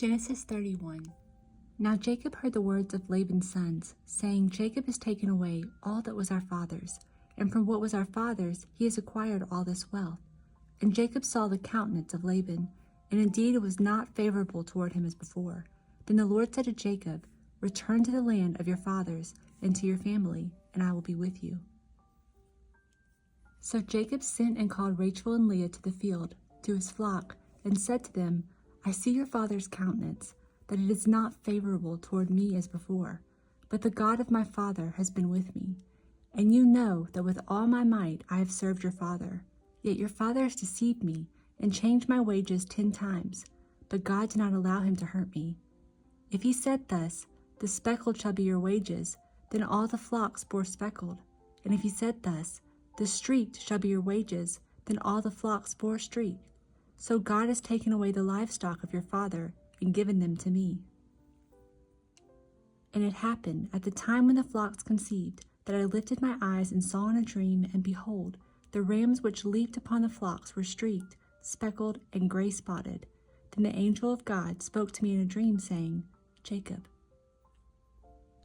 Genesis 31. Now Jacob heard the words of Laban's sons, saying, Jacob has taken away all that was our father's, and from what was our father's he has acquired all this wealth. And Jacob saw the countenance of Laban, and indeed it was not favorable toward him as before. Then the Lord said to Jacob, Return to the land of your fathers and to your family, and I will be with you. So Jacob sent and called Rachel and Leah to the field, to his flock, and said to them, I see your father's countenance, that it is not favorable toward me as before, but the God of my father has been with me. And you know that with all my might I have served your father. Yet your father has deceived me, and changed my wages 10 times, but God did not allow him to hurt me. If he said thus, the speckled shall be your wages, then all the flocks bore speckled. And if he said thus, the streaked shall be your wages, then all the flocks bore streaked. So God has taken away the livestock of your father, and given them to me. And it happened at the time when the flocks conceived, that I lifted my eyes and saw in a dream, and behold, the rams which leaped upon the flocks were streaked, speckled, and gray-spotted. Then the angel of God spoke to me in a dream, saying, Jacob.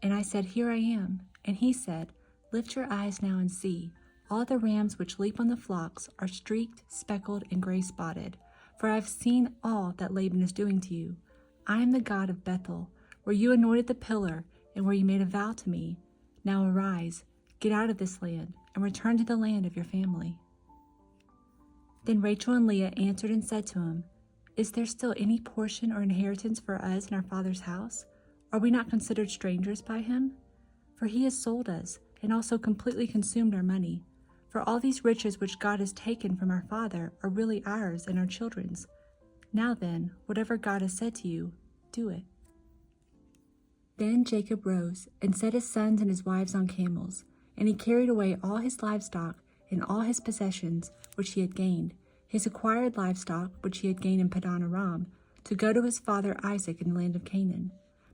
And I said, Here I am. And he said, Lift your eyes now and see. All the rams which leap on the flocks are streaked, speckled, and gray-spotted. For I have seen all that Laban is doing to you. I am the God of Bethel, where you anointed the pillar, and where you made a vow to me. Now arise, get out of this land, and return to the land of your family. Then Rachel and Leah answered and said to him, Is there still any portion or inheritance for us in our father's house? Are we not considered strangers by him? For he has sold us, and also completely consumed our money. For all these riches which God has taken from our father are really ours and our children's. Now then, whatever God has said to you, do it. Then Jacob rose and set his sons and his wives on camels, and he carried away all his livestock and all his possessions which he had gained, his acquired livestock which he had gained in Padan Aram, to go to his father Isaac in the land of Canaan.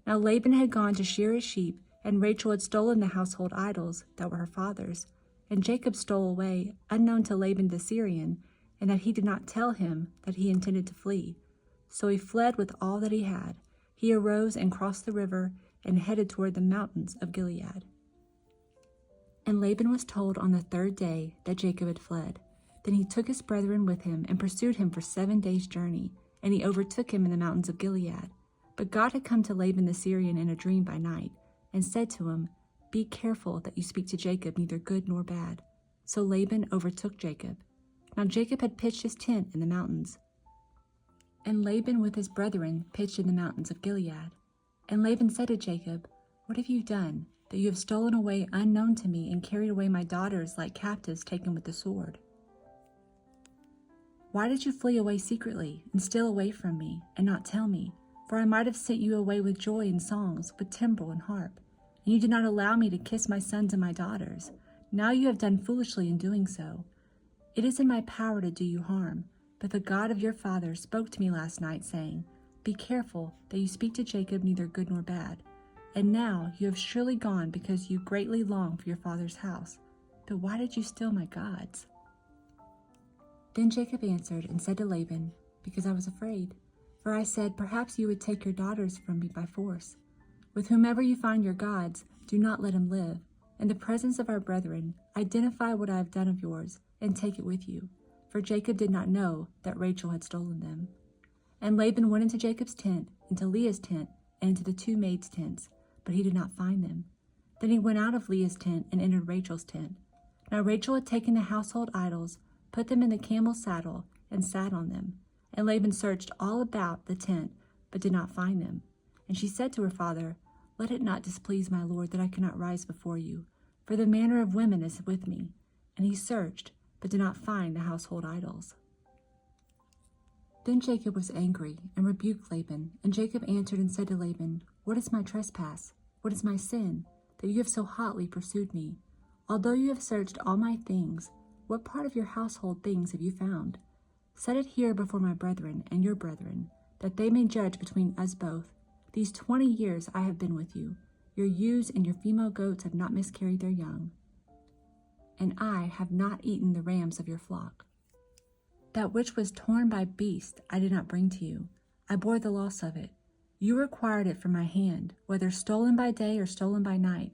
Now Laban had gone to shear his sheep, and Rachel had stolen the household idols that were her father's. And Jacob stole away, unknown to Laban the Syrian, and that he did not tell him that he intended to flee. So he fled with all that he had. He arose and crossed the river and headed toward the mountains of Gilead. And Laban was told on the 3rd day that Jacob had fled. Then he took his brethren with him and pursued him for 7 days' journey, and he overtook him in the mountains of Gilead. But God had come to Laban the Syrian in a dream by night, and said to him, Be careful that you speak to Jacob neither good nor bad. So Laban overtook Jacob. Now Jacob had pitched his tent in the mountains, and Laban with his brethren pitched in the mountains of Gilead. And Laban said to Jacob, What have you done, that you have stolen away unknown to me, and carried away my daughters like captives taken with the sword? Why did you flee away secretly, and steal away from me, and not tell me? For I might have sent you away with joy and songs, with timbrel and harp. And you did not allow me to kiss my sons and my daughters. Now you have done foolishly in doing so. It is in my power to do you harm, but the God of your father spoke to me last night, saying, Be careful that you speak to Jacob neither good nor bad. And now you have surely gone because you greatly long for your father's house. But why did you steal my gods? Then Jacob answered and said to Laban, Because I was afraid. For I said, Perhaps you would take your daughters from me by force. With whomever you find your gods, do not let him live. In the presence of our brethren, identify what I have done of yours, and take it with you. For Jacob did not know that Rachel had stolen them. And Laban went into Jacob's tent, into Leah's tent, and into the 2 maids' tents, but he did not find them. Then he went out of Leah's tent and entered Rachel's tent. Now Rachel had taken the household idols, put them in the camel's saddle, and sat on them. And Laban searched all about the tent, but did not find them. And she said to her father, Let it not displease my lord that I cannot rise before you, for the manner of women is with me. And he searched, but did not find the household idols. Then Jacob was angry, and rebuked Laban. And Jacob answered and said to Laban, What is my trespass? What is my sin, that you have so hotly pursued me? Although you have searched all my things, what part of your household things have you found? Set it here before my brethren and your brethren, that they may judge between us both. These 20 years I have been with you. Your ewes and your female goats have not miscarried their young, and I have not eaten the rams of your flock. That which was torn by beast I did not bring to you. I bore the loss of it. You required it from my hand, whether stolen by day or stolen by night.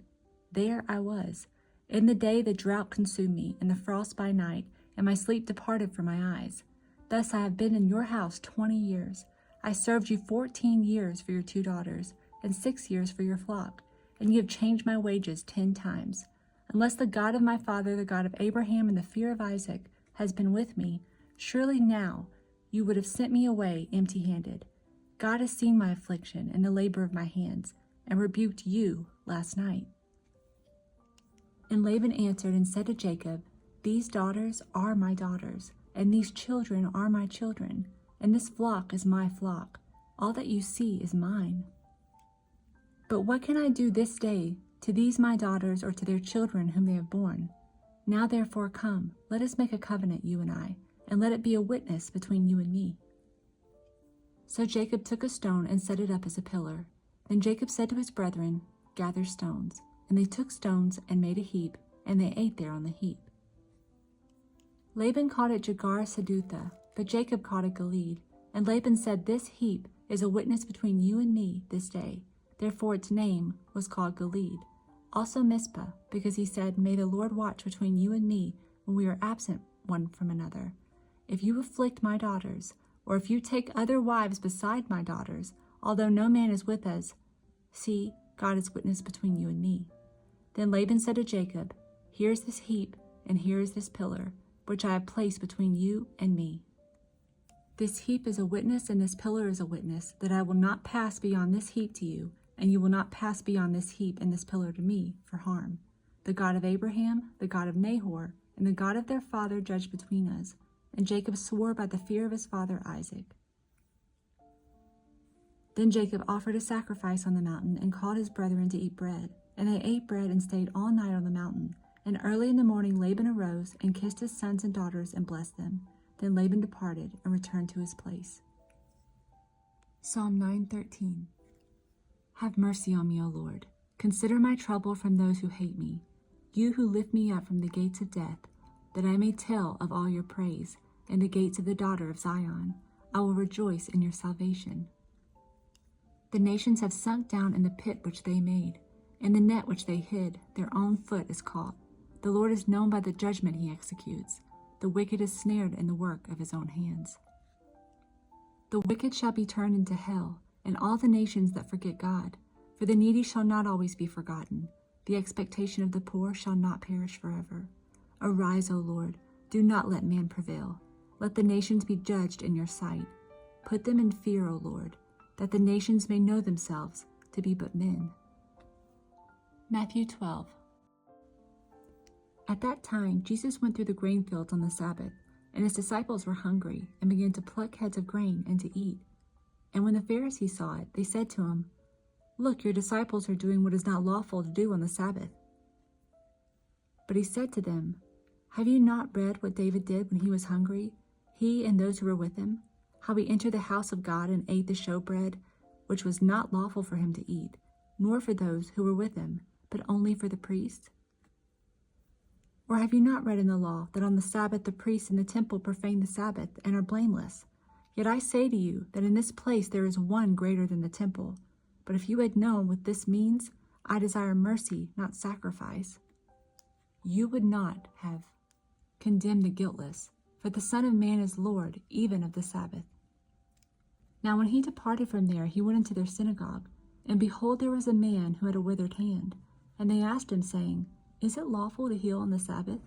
There I was. In the day the drought consumed me, and the frost by night, and my sleep departed from my eyes. Thus I have been in your house 20 years. I served you 14 years for your 2 daughters, and 6 years for your flock, and you have changed my wages 10 times. Unless the God of my father, the God of Abraham and the fear of Isaac, has been with me, surely now you would have sent me away empty-handed. God has seen my affliction and the labor of my hands, and rebuked you last night. And Laban answered and said to Jacob, These daughters are my daughters, and these children are my children, and this flock is my flock. All that you see is mine. But what can I do this day to these my daughters or to their children whom they have borne? Now therefore come, let us make a covenant, you and I, and let it be a witness between you and me. So Jacob took a stone and set it up as a pillar. Then Jacob said to his brethren, Gather stones. And they took stones and made a heap, and they ate there on the heap. Laban called it Jegar-Sahadutha, but Jacob called it Gilead. And Laban said, This heap is a witness between you and me this day. Therefore its name was called Gilead. Also Mizpah, because he said, May the Lord watch between you and me when we are absent one from another. If you afflict my daughters, or if you take other wives beside my daughters, although no man is with us, see, God is witness between you and me. Then Laban said to Jacob, Here is this heap, and here is this pillar, which I have placed between you and me. This heap is a witness, and this pillar is a witness, that I will not pass beyond this heap to you, and you will not pass beyond this heap and this pillar to me for harm. The God of Abraham, the God of Nahor, and the God of their father judged between us. And Jacob swore by the fear of his father Isaac. Then Jacob offered a sacrifice on the mountain and called his brethren to eat bread. And they ate bread and stayed all night on the mountain. And early in the morning Laban arose and kissed his sons and daughters and blessed them. Then Laban departed and returned to his place. Psalm 9:13. Have mercy on me, O Lord. Consider my trouble from those who hate me. You who lift me up from the gates of death, that I may tell of all your praise, and the gates of the daughter of Zion. I will rejoice in your salvation. The nations have sunk down in the pit which they made. In the net which they hid, their own foot is caught. The Lord is known by the judgment he executes. The wicked is snared in the work of his own hands. The wicked shall be turned into hell, and all the nations that forget God. For the needy shall not always be forgotten. The expectation of the poor shall not perish forever. Arise, O Lord, do not let man prevail. Let the nations be judged in your sight. Put them in fear, O Lord, that the nations may know themselves to be but men. Matthew 12. At that time, Jesus went through the grain fields on the Sabbath, and his disciples were hungry and began to pluck heads of grain and to eat. And when the Pharisees saw it, they said to him, Look, your disciples are doing what is not lawful to do on the Sabbath. But he said to them, Have you not read what David did when he was hungry, he and those who were with him, how he entered the house of God and ate the showbread, which was not lawful for him to eat, nor for those who were with him, but only for the priests? Or have you not read in the law that on the Sabbath the priests in the temple profane the Sabbath and are blameless? Yet I say to you that in this place there is one greater than the temple. But if you had known what this means, I desire mercy, not sacrifice, you would not have condemned the guiltless, for the Son of Man is Lord even of the Sabbath. Now when he departed from there, he went into their synagogue, and behold, there was a man who had a withered hand. And they asked him, saying, Is it lawful to heal on the Sabbath?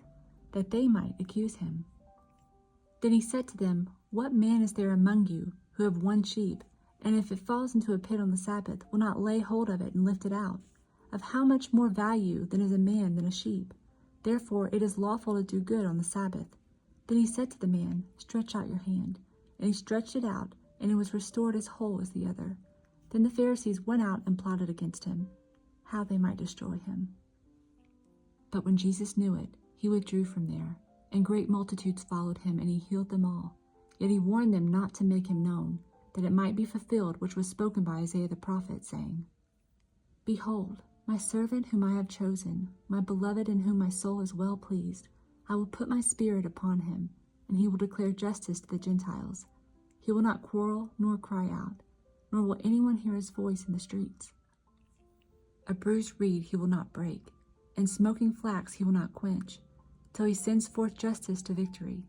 That they might accuse him. Then he said to them, What man is there among you who have one sheep, and if it falls into a pit on the Sabbath, will not lay hold of it and lift it out? Of how much more value then is a man than a sheep? Therefore it is lawful to do good on the Sabbath. Then he said to the man, Stretch out your hand. And he stretched it out, and it was restored as whole as the other. Then the Pharisees went out and plotted against him, how they might destroy him. But when Jesus knew it, he withdrew from there, and great multitudes followed him, and he healed them all. Yet he warned them not to make him known, that it might be fulfilled which was spoken by Isaiah the prophet, saying, Behold, my servant whom I have chosen, my beloved in whom my soul is well pleased. I will put my spirit upon him, and he will declare justice to the Gentiles. He will not quarrel nor cry out. nor will anyone hear his voice in the streets. A bruised reed he will not break, and smoking flax he will not quench, till he sends forth justice to victory,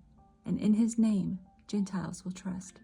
and in his name Gentiles will trust.